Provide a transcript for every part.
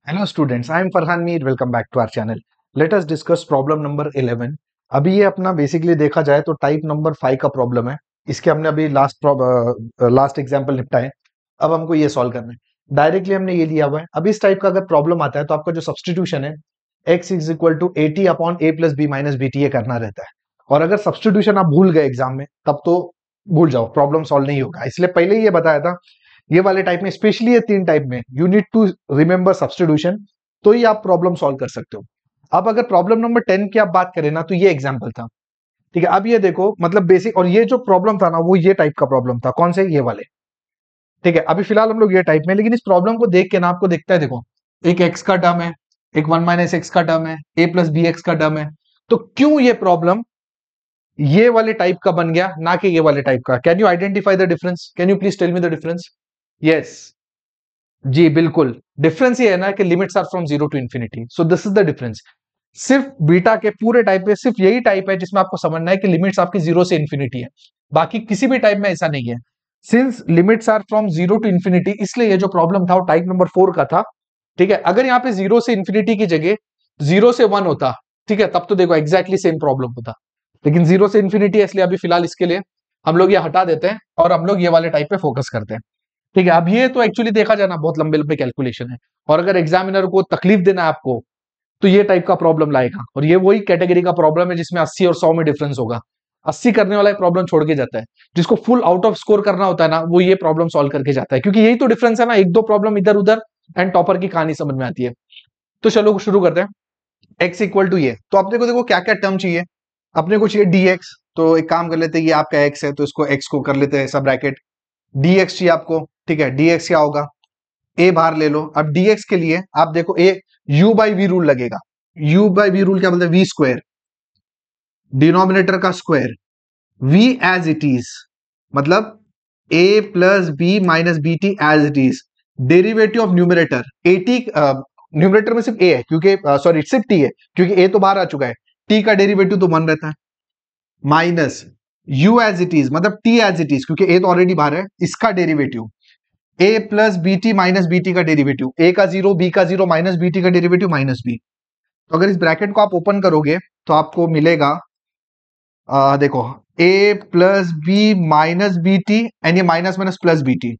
Hello students, I am Farhan Mir. Welcome back to our channel. Let us discuss problem number 11. अभी ये अपना basically देखा जाए तो टाइप नंबर 5 का प्रॉब्लम है. इसके हमने अभी लास्ट एग्जांपल निपटाए. अब हमको ये सॉल्व करना है. डायरेक्टली हमने ये लिया हुआ है. अब इस टाइप का अगर प्रॉब्लम आता है तो आपका जो सब्सटीट्यूशन है x is equal to a t upon a plus b minus b t ये करना रहता है. और अगर सब्सटीट्यूशन आप भूल गए एग्जाम में तब तो भूल जाओ, प्रॉब्लम सॉल्व नहीं होगा. इसलिए पहले ही ये बताया था ये वाले टाइप में, स्पेशली ये 3 टाइप में you need to remember substitution, तो ही आप प्रॉब्लम सॉल्व कर सकते हो. अब अगर प्रॉब्लम नंबर 10 की आप बात करें ना तो ये एग्जांपल था. ठीक है, अब ये देखो मतलब बेसिक, और ये जो प्रॉब्लम था ना वो ये टाइप का प्रॉब्लम था. कौन से? ये वाले. ठीक है, अभी फिलहाल हम लोग ये टाइप में, लेकिन इस प्रॉब्लम को देख के ना आपको दिखता है, देखो एक एक्स का टर्म है, एक 1 माइनस एक्स का टर्म है, ए प्लस बी एक्स का टर्म है. तो क्यों ये प्रॉब्लम ये वाले टाइप का बन गया ना कि ये वाले टाइप का? Can you identify the difference? Can you please tell me the difference? Yes, जी बिल्कुल. डिफरेंस ये है ना कि limits are from zero to infinity. So this is the difference. सिर्फ बीटा के पूरे टाइप में सिर्फ यही टाइप है जिसमें आपको समझना है कि लिमिट्स आपकी जीरो से इंफिनिटी है. बाकी किसी भी टाइप में ऐसा नहीं है. Since limits are from zero to infinity, इसलिए ये जो प्रॉब्लम था वो टाइप नंबर 4 का था. ठीक है, अगर यहाँ पे जीरो से इंफिनिटी की जगह जीरो से 1 होता, ठीक है, तब तो देखो एग्जैक्टली सेम प्रॉब्लम होता. लेकिन जीरो से इंफिनिटी है, इसलिए अभी फिलहाल इसके लिए हम लोग ये हटा देते हैं और हम लोग ये वाले टाइप पे फोकस करते हैं. ठीक है, अब ये तो एक्चुअली देखा जाए ना बहुत लंबे लंबे कैलकुलेशन है, और अगर एग्जामिनर को तकलीफ देना है आपको तो ये टाइप का प्रॉब्लम लाएगा. और ये वही कैटेगरी का प्रॉब्लम है जिसमें 80 और 100 में डिफरेंस होगा. 80 करने वाला प्रॉब्लम छोड़ के जाता है. जिसको फुल आउट ऑफ स्कोर करना होता है ना वो ये प्रॉब्लम सॉल्व करके जाता है, क्योंकि यही तो डिफरेंस है ना, एक दो प्रॉब्लम इधर उधर एंड टॉपर की कहानी समझ में आती है. तो चलो शुरू करते हैं. एक्स इक्वल टू ये, तो अपने को देखो क्या क्या टर्म चाहिए. अपने को चाहिए डी एक्स. तो एक काम कर लेते हैं, ये आपका एक्स है तो इसको एक्स को कर लेते हैं ऐसा ब्रैकेट. डी एक्स चाहिए आपको. ठीक है, डी एक्स क्या होगा? ए बाहर ले लो. अब डीएक्स के लिए आप देखो a u by v rule लगेगा. यू बाई वी रूल क्या बोलते हैं? वी स्क्वायर, डिनोमिनेटर का square, v as it is, मतलब a plus b minus b t as it is. Derivative of numerator a t, numerator में सिर्फ ए है क्योंकि सॉरी सिर्फ टी है क्योंकि ए तो बाहर आ चुका है. टी का डेरिवेटिव तो 1 रहता है, minus u as it is मतलब टी एज इट इज क्योंकि ए तो ऑलरेडी बाहर है, इसका derivative a plus b t minus b t का डेरिवेटिव. ए का जीरो, बी का जीरो, माइनस बी टी का डेरिवेटिव माइनस बी. तो अगर इस ब्रैकेट को आप ओपन करोगे तो आपको मिलेगा देखो a plus b minus b t, and ये minus minus plus b t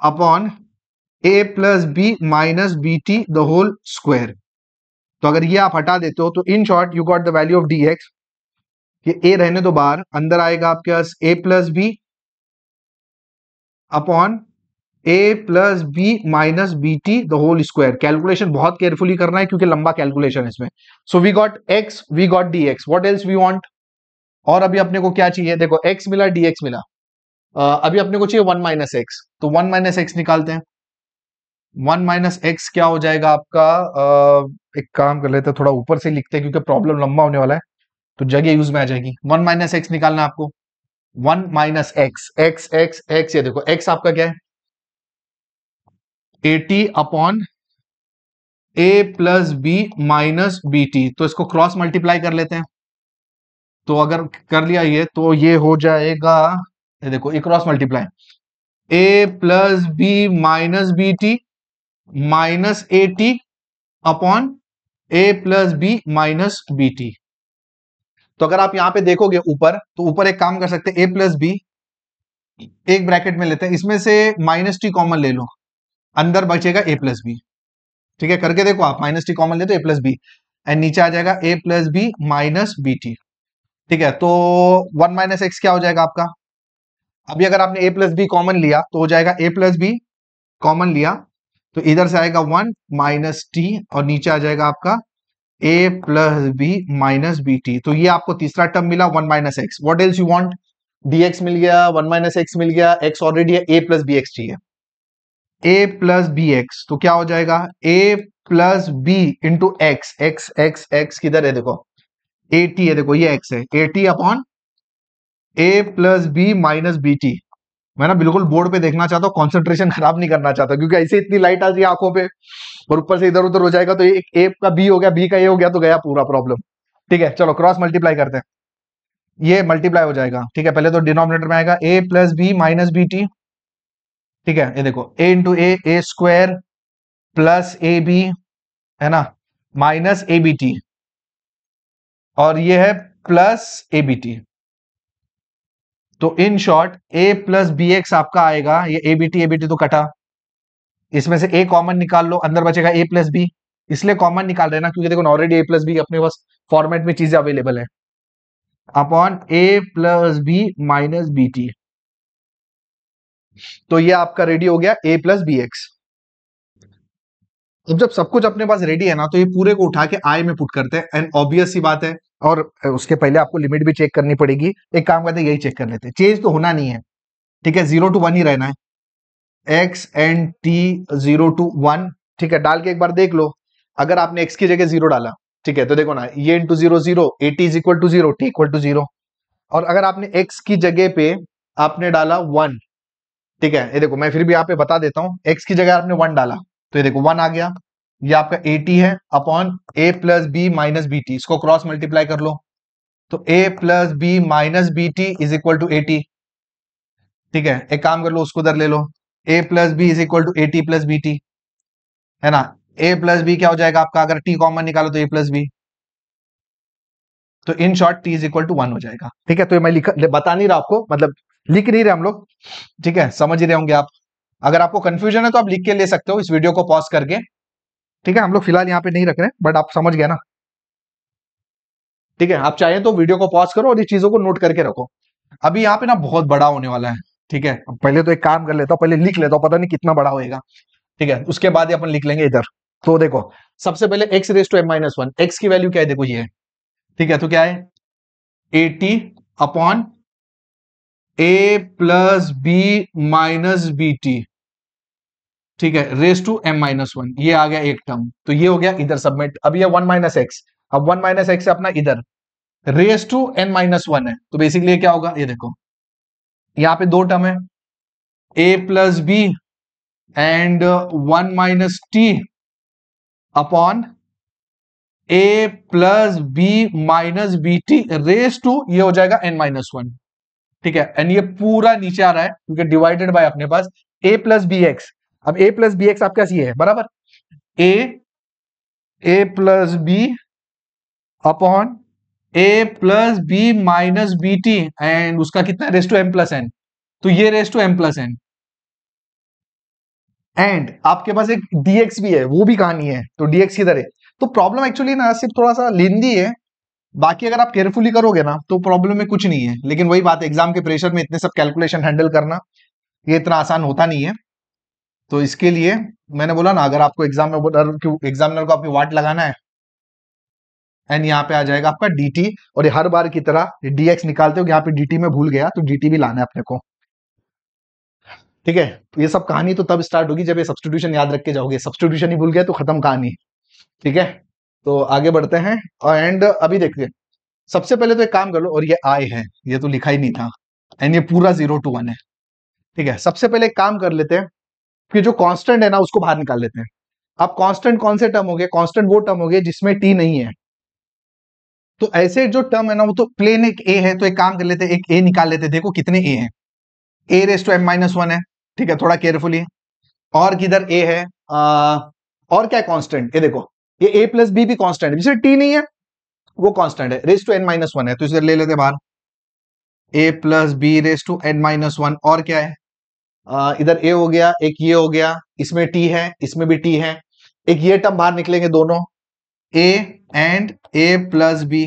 upon a plus b minus b t the whole square. तो अगर ये आप हटा देते हो तो in short you got the value of d x. ये ए रहने दो बाहर, अंदर आएगा आपके पास a plus b upon a plus b minus b t the whole square. Calculation बहुत केयरफुली करना है क्योंकि लंबा कैलकुलेशन है इसमें. So we got x, we got d x. What else we want? और अभी अपने को क्या चाहिए? देखो एक्स मिला, डी एक्स मिला. अभी अपने को चाहिए 1 माइनस एक्स. तो 1 माइनस एक्स निकालते हैं. 1 माइनस एक्स क्या हो जाएगा आपका? एक काम कर लेते हैं, थोड़ा ऊपर से लिखते हैं क्योंकि प्रॉब्लम लंबा होने वाला है तो जगह यूज में आ जाएगी. 1 माइनस एक्स निकालना है आपको. 1 minus x, x x x, ये देखो एक्स आपका क्या है? 80 upon a plus b minus b t. तो इसको क्रॉस मल्टीप्लाई कर लेते हैं. तो अगर कर लिया ये तो ये हो जाएगा, ये देखो ये cross multiply, a plus b minus b t minus a t upon a plus b minus b t. तो अगर आप यहां पे देखोगे ऊपर, तो ऊपर एक काम कर सकते हैं, ए प्लस बी एक ब्रैकेट में लेते हैं, इसमें से माइनस टी कॉमन ले लो, अंदर बचेगा ए प्लस बी. ठीक है, करके देखो आप, माइनस टी कॉमन लेते ए प्लस बी, एंड नीचे आ जाएगा a plus b minus b t. ठीक है, तो 1 माइनस एक्स क्या हो जाएगा आपका? अभी अगर आपने ए प्लस बी कॉमन लिया तो हो जाएगा ए प्लस बी कॉमन लिया तो इधर से आएगा 1 माइनस टी और नीचे आ जाएगा आपका a plus b minus b t. तो ये आपको तीसरा टर्म मिला 1 minus x. What else you want? D x मिल गया, 1 माइनस एक्स मिल गया, एक्स ऑलरेडी है, ए प्लस बी एक्स चाहिए. ए प्लस बी एक्स तो क्या हो जाएगा? A plus b into x, x x x किधर है? देखो ए टी है, देखो ये एक्स है, a t upon a plus b minus b t. मैं ना बिल्कुल बोर्ड पे देखना चाहता हूँ, कॉन्सेंट्रेशन खराब नहीं करना चाहता क्योंकि ऐसे इतनी लाइट आ रही है आंखों पे और ऊपर से इधर उधर हो जाएगा तो एक ए का बी हो गया, बी का ए हो गया तो गया पूरा प्रॉब्लम. ठीक है, चलो क्रॉस मल्टीप्लाई करते हैं, ये मल्टीप्लाई हो जाएगा. ठीक है, पहले तो डिनोमिनेटर में आएगा a plus b minus b t. ठीक है, ये देखो a into a, a square. Plus a b, है ना, माइनस ए बी टी, और ये है प्लस ए बी टी। तो in short a plus b x आपका आएगा, ये ए बी टी तो कटा, इसमें से ए कॉमन निकाल लो, अंदर बचेगा ए प्लस बी, इसलिए कॉमन निकाल रहे ना क्योंकि देखो ऑलरेडी ए प्लस बी अपने पास फॉर्मेट में चीजें अवेलेबल है, upon a plus b minus b t. तो ये आपका रेडी हो गया ए प्लस बी एक्स। अब जब सब कुछ अपने पास रेडी है ना, तो ये पूरे को उठा के आई में पुट करते हैं, एंड ऑब्वियस सी बात है, और उसके पहले आपको लिमिट भी चेक करनी पड़ेगी। एक काम करते हैं, यही चेक कर लेते हैं, चेंज तो होना नहीं है, ठीक है, 0 to 1 ही रहना है, एक्स एंड टी 0 to 1, ठीक है। डाल के एक बार देख लो, अगर आपने एक्स की जगह 0 डाला, ठीक है, तो देखो ना, ये into 0 0, a t is equal to 0, t equal to 0। और अगर आपने एक्स की जगह पे आपने डाला 1, ठीक है, ये देखो मैं फिर भी यहाँ पे बता देता हूँ, एक्स की जगह आपने 1 डाला, तो ये देखो 1 आ गया, ये आपका ए टी है, upon a plus b minus b t, इसको क्रॉस मल्टीप्लाई कर लो, तो a plus b minus b t is equal to a t, ठीक है। एक काम कर लो, उसको उधर ले लो, a plus b is equal to a t plus b t, है ना। ए प्लस बी क्या हो जाएगा आपका, अगर टी कॉमन निकालो तो ए प्लस बी, तो in short t is equal to 1 हो जाएगा, ठीक है। तो ये मैं बता नहीं रहा आपको, मतलब लिख नहीं रहे हम लोग, ठीक है, समझ ही रहे होंगे आप। अगर आपको कंफ्यूजन है तो आप लिख के ले सकते हो इस वीडियो को पॉज करके, ठीक है। हम लोग फिलहाल यहाँ पे नहीं रख रहे, बट आप समझ गए ना, ठीक है। आप चाहें तो वीडियो को पॉज करो और ये चीजों को नोट करके रखो। अभी यहाँ पे ना बहुत बड़ा होने वाला है, ठीक है। पहले तो एक काम कर लेता हूँ, पहले लिख लेता हूँ, पता नहीं कितना बड़ा होएगा, ठीक है, उसके बाद ही अपन लिख लेंगे इधर। तो देखो, सबसे पहले x raise to m minus one, x की वैल्यू क्या है, देखो ये है, ठीक है। तो क्या है, a t upon a plus b minus b t, ठीक है, raise to m minus one, ये आ गया एक टर्म, तो ये हो गया इधर सबमिट। अब ये 1 माइनस एक्स, अब 1 माइनस एक्स अपना इधर raise to n minus one है, तो बेसिकली ये क्या होगा, ये देखो यहां पे दो टर्म है, a plus b and 1 minus t upon a plus b minus b t raise to, ये हो जाएगा एन माइनस वन, ठीक है। एंड ये पूरा नीचे आ रहा है क्योंकि डिवाइडेड बाय अपने पास ए प्लस बी एक्स। अब ए प्लस बी एक्स आपके पास ये है बराबर, a plus b upon a plus b minus b t, and उसका कितना, raise to m plus n, तो ये raise to m plus n, and आपके पास एक dx भी है, वो भी कहानी है, तो dx किधर है। तो प्रॉब्लम एक्चुअली ना सिर्फ थोड़ा सा लेंदी है, बाकी अगर आप केयरफुली करोगे ना तो प्रॉब्लम में कुछ नहीं है, लेकिन वही बात है, एग्जाम के प्रेशर में इतने सब कैलकुलेशन हैंडल करना ये इतना आसान होता नहीं है। तो इसके लिए मैंने बोला ना, अगर आपको एग्जामिनर को अपनी वाट लगाना है, एंड यहाँ पे आ जाएगा आपका dt, और ये हर बार की तरह dx निकालते हो, यहाँ पे dt में भूल गया, तो dt भी लाना है अपने को, ठीक है। तो ये सब कहानी तो तब स्टार्ट होगी जब ये सब्स्टिट्यूशन याद रख के जाओगे, सब्स्टिट्यूशन ही भूल गया तो खत्म कहानी, ठीक है। तो आगे बढ़ते हैं, एंड अभी देखते हैं, सबसे पहले तो एक काम कर लो, और ये आई है, ये तो लिखा ही नहीं था, एंड ये पूरा 0 to 1 है, ठीक है। सबसे पहले एक काम कर लेते हैं कि जो कांस्टेंट है ना उसको बाहर निकाल लेते हैं। अब कांस्टेंट कौन से टर्म हो गए, कांस्टेंट वो टर्म हो गए जिसमें टी नहीं है, तो ऐसे जो टर्म है ना वो तो प्लेन एक ए है, तो एक काम कर लेते हैं, एक ए निकाल लेते हैं, देखो कितने ए हैं, a raise to m minus one है, ठीक है, थोड़ा केयरफुली, और किधर ए है, और क्या कांस्टेंट, ये देखो ये ए प्लस बी भी कांस्टेंट है, जिसमें टी नहीं है वो कांस्टेंट है, raise to n minus one है, तो इसे ले लेते बाहर, a plus b raise to n minus one, और क्या है, इधर ए हो गया, एक ये हो गया, इसमें टी है, इसमें भी टी है, एक ये टर्म बाहर निकलेंगे दोनों, a and a plus b,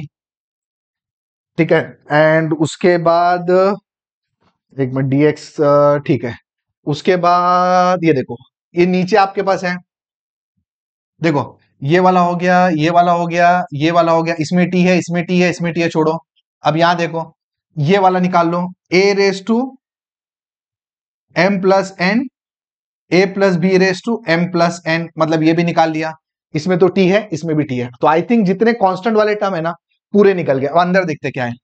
ठीक है। एंड उसके बाद एक मिनट dx, ठीक है, उसके बाद ये देखो, ये नीचे आपके पास है, देखो ये वाला हो गया, ये वाला हो गया, ये वाला हो गया, इसमें टी है, इसमें टी है, इसमें टी है, छोड़ो। अब यहां देखो, ये वाला निकाल लो, a raise to m plus n, a plus b raise to m plus n, मतलब ये भी निकाल लिया, इसमें तो टी है, इसमें भी टी है, तो आई थिंक जितने कांस्टेंट वाले टर्म है ना पूरे निकल गए। अब अंदर देखते क्या है,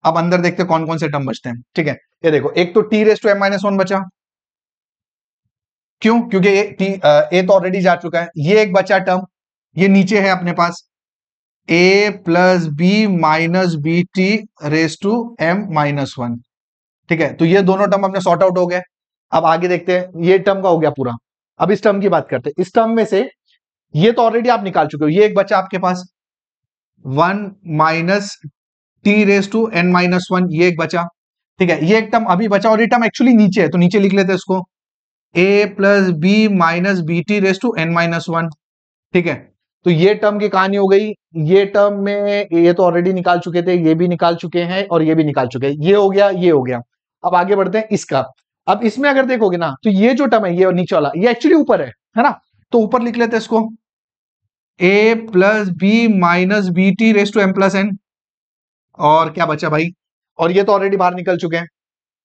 अब अंदर देखते कौन कौन से टर्म बचते हैं, ठीक है। ये देखो, एक तो t raise to m minus one बचा, क्यों, क्योंकि ए तो ऑलरेडी जा चुका है, ये एक बचा टर्म, ये नीचे है अपने पास, a plus b minus b t raise to m minus one, ठीक है। तो ये दोनों टर्म अपने सॉर्ट आउट हो गए। अब आगे देखते हैं, ये टर्म का हो गया पूरा, अब इस टर्म की बात करते हैं। इस टर्म में से ये तो ऑलरेडी आप निकाल चुके हो, ये एक बचा आपके पास 1 minus t raise to n minus 1, ये एक बचा। ठीक है, ये एक टर्म अभी बचा और ये टर्म एक्चुअली नीचे है, तो नीचे लिख लेते हैं इसको a plus b minus b t raise to n minus 1। ठीक है, तो ये टर्म की कहानी हो गई। ये टर्म में ये तो ऑलरेडी निकाल चुके थे, ये भी निकाल चुके हैं और ये भी निकाल चुके हैं, ये हो गया, ये हो गया। अब आगे बढ़ते हैं इसका। अब इसमें अगर देखोगे ना, तो ये जो टर्म है, ये नीचे वाला, ये एक्चुअली ऊपर है ना, तो ऊपर लिख लेते हैं इसको a plus b minus b t raise to m plus n. और क्या बचा भाई, और ये तो ऑलरेडी बाहर निकल चुके हैं,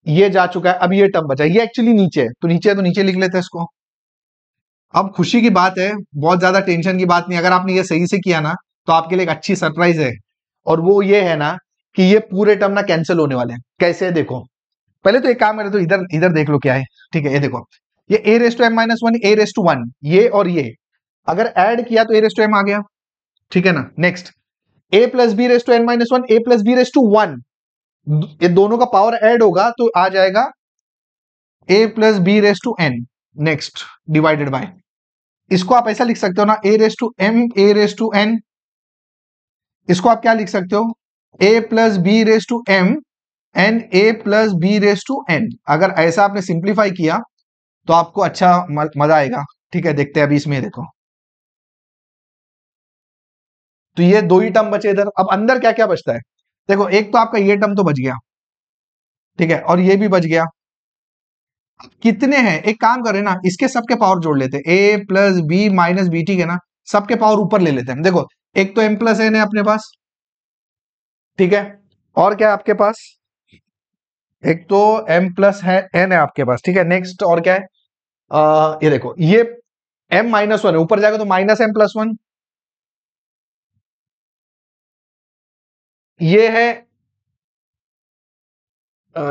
ये जा चुका है। अब ये टर्म बचा, ये एक्चुअली नीचे है, तो नीचे लिख लेते हैं इसको। अब खुशी की बात है, बहुत ज्यादा टेंशन की बात नहीं, अगर आपने ये सही से किया ना, तो आपके लिए एक अच्छी सरप्राइज है, और वो ये है ना कि ये पूरे टर्म ना कैंसिल होने वाले हैं। कैसे है देखो, पहले तो एक काम करे, तो इधर इधर देख लो क्या है। ठीक है, ये देखो, ये a raise to m minus 1, a raise to 1, ये और ये अगर ऐड किया तो a रेस टू m आ गया। ठीक है ना, next a plus b raise to n minus 1, a plus b raise to 1, ये दोनों का पावर ऐड होगा तो आ जाएगा a plus b raise to n। Next divided by, इसको आप ऐसा लिख सकते हो ना, a raise to m a raise to n। इसको आप क्या लिख सकते हो, a plus b raise to m n a plus b raise to n। अगर ऐसा आपने सिंप्लीफाई किया तो आपको अच्छा मजा आएगा। ठीक है, देखते हैं अभी इसमें, देखो तो ये दो ही टर्म बचे इधर। अब अंदर क्या क्या बचता है, देखो एक तो आपका ये टर्म तो बच गया, ठीक है, और ये भी बच गया। कितने हैं, एक काम करें ना, इसके सबके पावर जोड़ लेते हैं, a plus b minus b, ठीक है ना, सबके पावर ऊपर ले लेते हैं। देखो एक तो m प्लस एन है अपने पास, ठीक है, और क्या है आपके पास, एक तो m प्लस है n है आपके पास। ठीक है, नेक्स्ट और क्या है, ये देखो, ये m माइनस 1 है, ऊपर जाएगा तो माइनस m प्लस 1, ये है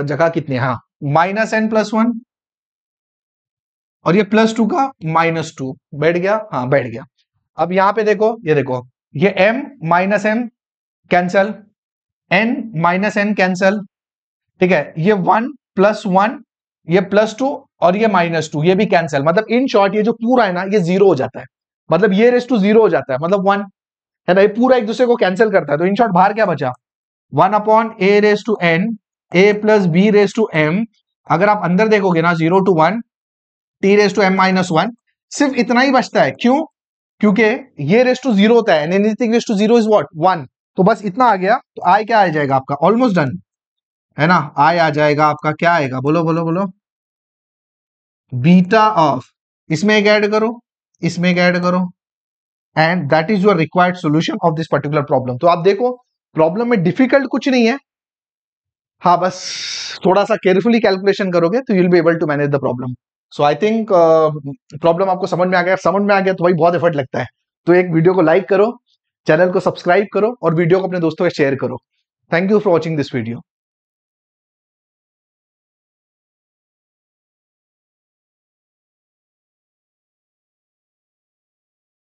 जगह कितनी है, हाँ माइनस n प्लस 1, और ये प्लस 2 का माइनस 2, बैठ गया, हाँ बैठ गया। अब यहां पे देखो, ये देखो, ये m minus m cancel, n minus n cancel, ठीक है, ये 1 प्लस 1, ये प्लस 2 और ये माइनस 2, ये भी कैंसल। मतलब इन शॉर्ट ये जो पूरा है ना, ये जीरो हो जाता है, मतलब ये रेस टू जीरो हो जाता है, मतलब 1 है ना, ये पूरा एक दूसरे को कैंसिल करता है। तो इन शॉर्ट बाहर क्या बचा, 1 upon a raise to n a plus b raise to m। अगर आप अंदर देखोगे ना, 0 to 1 t raise to m minus 1, सिर्फ इतना ही बचता है। क्यों, क्योंकि ये रेस टू जीरो होता है, anything raise to zero is what 1, तो बस इतना आ गया। तो आई क्या आ जाएगा आपका, ऑलमोस्ट डन है ना, आई आ जाएगा आपका, क्या आएगा, बोलो बोलो बोलो, बीटा ऑफ, इसमें एक ऐड करो, इसमें एक ऐड करो, and that is your required solution of this particular problem. तो आप देखो, प्रॉब्लम में डिफिकल्ट कुछ नहीं है, हाँ बस थोड़ा सा केयरफुली कैलकुलेशन करोगे तो you will be able to manage the problem. So I think problem आपको समझ में आ गया। समझ में आ गया तो भाई बहुत एफर्ट लगता है, तो एक वीडियो को लाइक करो, चैनल को सब्सक्राइब करो और वीडियो को अपने दोस्तों के शेयर करो। Thank you for watching this video.